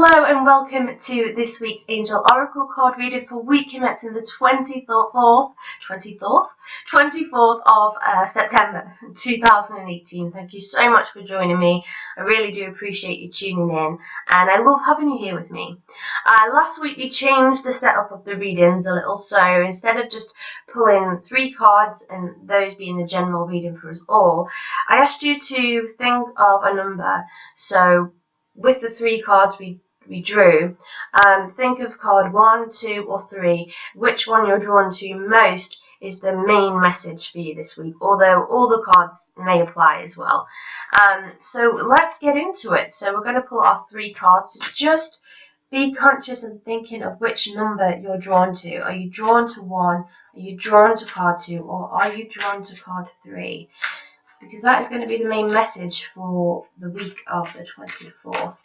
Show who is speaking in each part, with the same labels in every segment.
Speaker 1: Hello and welcome to this week's Angel Oracle card reading for week commencing the 24th of September 2018. Thank you so much for joining me. I really do appreciate you tuning in, and I love having you here with me. Last week we changed the setup of the readings a little, so instead of just pulling 3 cards and those being the general reading for us all, I asked you to think of a number. So with the 3 cards we drew, think of card 1, 2 or 3. Which one you're drawn to most is the main message for you this week, although all the cards may apply as well. So let's get into it. So we're going to pull our 3 cards. Just be conscious and thinking of which number you're drawn to. Are you drawn to 1? Are you drawn to card 2? Or are you drawn to card 3? Because that is going to be the main message for the week of the 24th.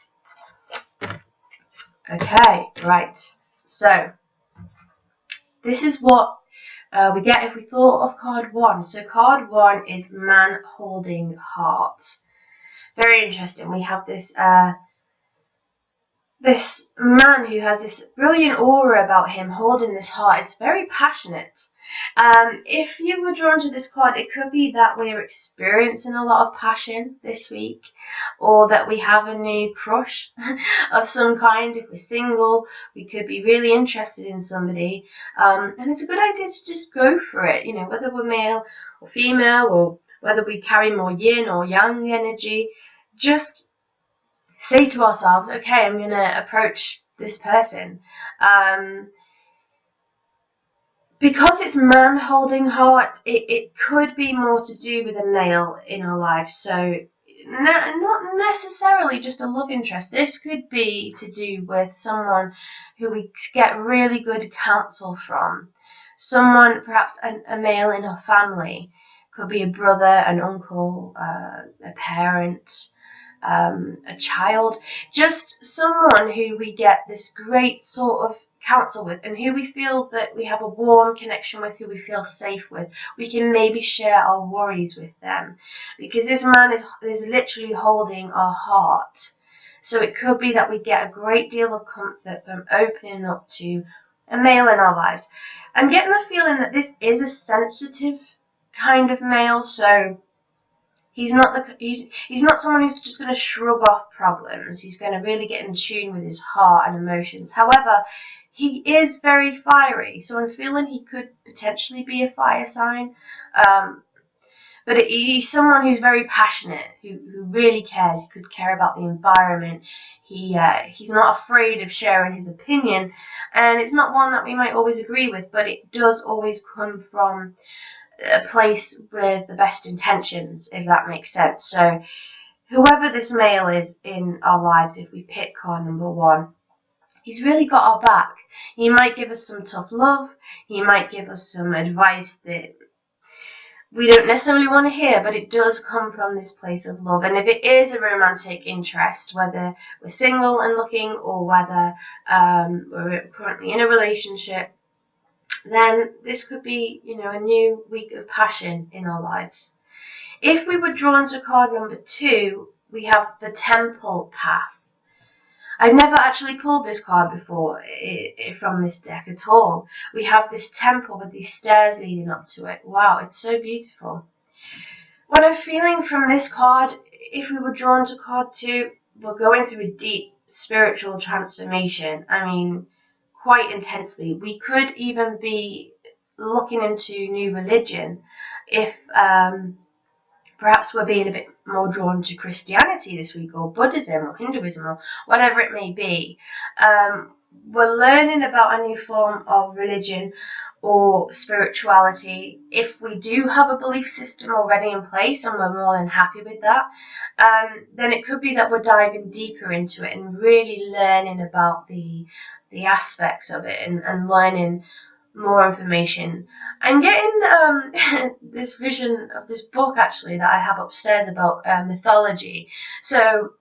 Speaker 1: Okay, right. So, this is what we get if we thought of card 1. So, card 1 is man holding heart. Very interesting. We have this this man who has this brilliant aura about him holding this heart. It's very passionate. If you were drawn to this card, it could be that we're experiencing a lot of passion this week, or that we have a new crush of some kind. If we're single, we could be really interested in somebody, and it's a good idea to just go for it, you know, whether we're male or female, or whether we carry more yin or yang energy. Just say to ourselves, okay, I'm going to approach this person. Because it's man holding heart, it could be more to do with a male in our lives. So not necessarily just a love interest. This could be to do with someone who we get really good counsel from. Someone, perhaps a male in our family. Could be a brother, an uncle, a parent, a child. Just someone who we get this great sort of counsel with, and who we feel that we have a warm connection with, who we feel safe with. We can maybe share our worries with them, because this man is literally holding our heart. So it could be that we get a great deal of comfort from opening up to a male in our lives. I'm getting the feeling that this is a sensitive kind of male, so he's not someone who's just going to shrug off problems. He's going to really get in tune with his heart and emotions. However, he is very fiery, so I'm feeling he could potentially be a fire sign. But he's someone who's very passionate, who really cares. He could care about the environment. He's not afraid of sharing his opinion, and it's not one that we might always agree with, but it does always come from a place with the best intentions, if that makes sense. So whoever this male is in our lives, if we pick card number 1, he's really got our back. He might give us some tough love. He might give us some advice that we don't necessarily want to hear, but it does come from this place of love. And if it is a romantic interest, whether we're single and looking, or whether we're currently in a relationship, then this could be, you know, a new week of passion in our lives. If we were drawn to card number 2, we have the Temple Path. I've never actually pulled this card before from this deck at all. We have this temple with these stairs leading up to it. Wow, it's so beautiful. What I'm feeling from this card, if we were drawn to card 2, we're going through a deep spiritual transformation. I mean, quite intensely. We could even be looking into new religion if perhaps we're being a bit more drawn to Christianity this week, or Buddhism or Hinduism, or whatever it may be. We're learning about a new form of religion or spirituality. If we do have a belief system already in place and we're more than happy with that, then it could be that we're diving deeper into it and really learning about the aspects of it, and learning more information. I'm getting this vision of this book actually that I have upstairs about mythology. So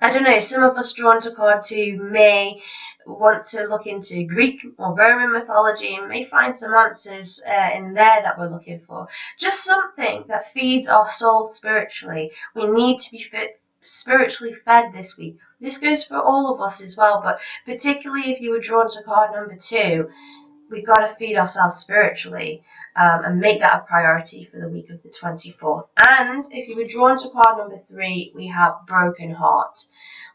Speaker 1: I don't know, some of us drawn to card 2 may want to look into Greek or Roman mythology and may find some answers in there that we're looking for. Just something that feeds our soul spiritually. We need to be spiritually fed this week. This goes for all of us as well, but particularly if you were drawn to card number 2, we've got to feed ourselves spiritually and make that a priority for the week of the 24th. And if you were drawn to card number 3, we have broken heart.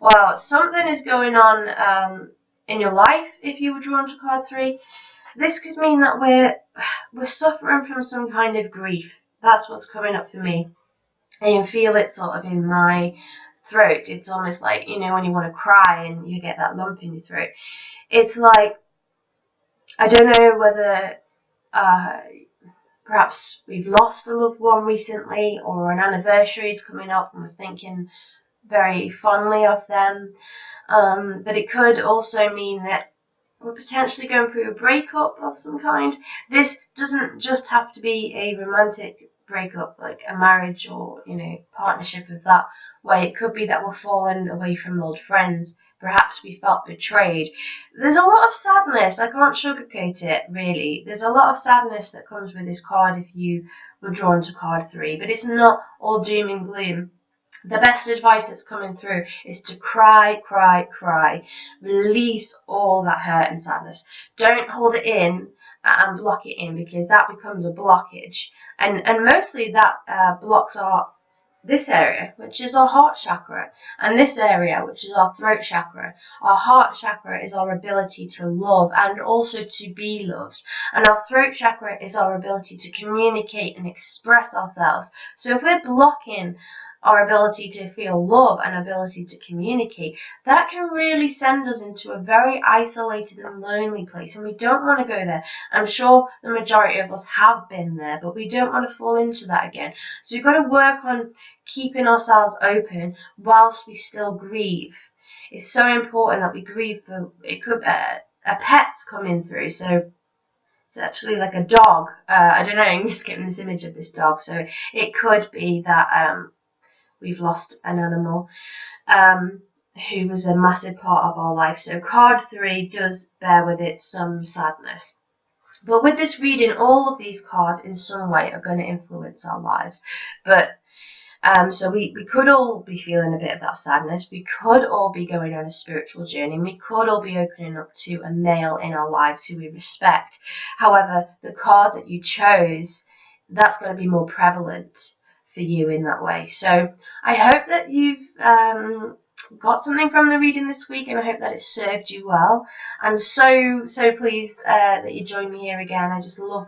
Speaker 1: Well, something is going on in your life if you were drawn to card 3. This could mean that we're suffering from some kind of grief. That's what's coming up for me. And you feel it sort of in my throat. It's almost like, when you want to cry and you get that lump in your throat. It's like, I don't know whether perhaps we've lost a loved one recently, or an anniversary is coming up and we're thinking very fondly of them. But it could also mean that we're potentially going through a breakup of some kind. This doesn't just have to be a romantic breakup, like a marriage or, partnership of that way. It could be that we're falling away from old friends. Perhaps we felt betrayed. There's a lot of sadness. I can't sugarcoat it, really. There's a lot of sadness that comes with this card if you were drawn to card 3, but it's not all doom and gloom. The best advice that's coming through is to cry, cry, cry. Release all that hurt and sadness. Don't hold it in and block it in, because that becomes a blockage. And mostly that blocks this area, which is our heart chakra, and this area, which is our throat chakra. Our heart chakra is our ability to love and also to be loved. And our throat chakra is our ability to communicate and express ourselves. So if we're blocking our ability to feel love and ability to communicate, that can really send us into a very isolated and lonely place, and we don't want to go there. I'm sure the majority of us have been there, but we don't want to fall into that again. So we've got to work on keeping ourselves open whilst we still grieve. It's so important that we grieve for, it could a pet's coming through, so it's actually like a dog. I don't know, I'm just getting this image of this dog, so it could be that we've lost an animal who was a massive part of our life. So card 3 does bear with it some sadness. But with this reading, all of these cards in some way are going to influence our lives. But so we could all be feeling a bit of that sadness. We could all be going on a spiritual journey. We could all be opening up to a male in our lives who we respect. However, the card that you chose, that's going to be more prevalent for you in that way. So I hope that you've got something from the reading this week, and I hope that it served you well. I'm so pleased that you joined me here again. I just love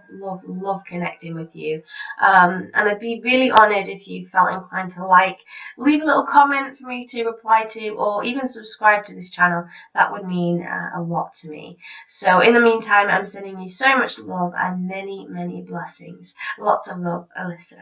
Speaker 1: connecting with you, and I'd be really honoured if you felt inclined to leave a little comment for me to reply to, or even subscribe to this channel. That would mean a lot to me. So in the meantime, I'm sending you so much love and many blessings. Lots of love, Alyssa.